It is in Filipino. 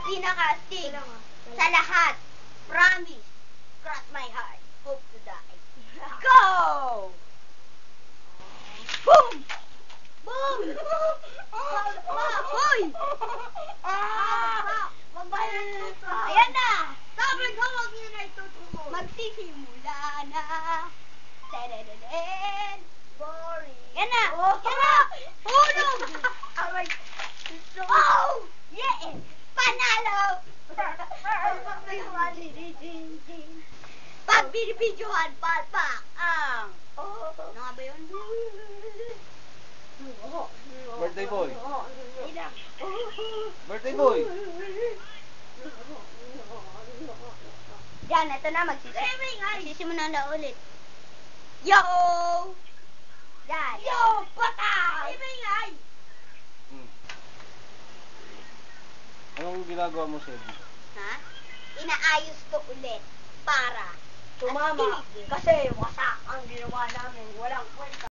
pinaka-astig sa lahat. Promise. Cross my heart. Hope to die. Go! Boom! Boom! Hoy! Ayan na! Sabi ko, huwag niyo na itutungo. Magsisimula na. Tadadadad. Boring. Yan na! Yan na! Hulog! Aray. Oh! Yeah! Panalo! Pag binibidyohan, palpak ang... Ano nga ba yun? Birthday boy. Birthday boy. Yan, ito na. Magsisimula na ulit. Yo! Yan. Yo! Patay! Ibigay! Anong ginagawa mo, Seb? Ha? Inaayos ko ulit para Tumama. at Kasi wasak ang ginawa namin. Walang kwenta.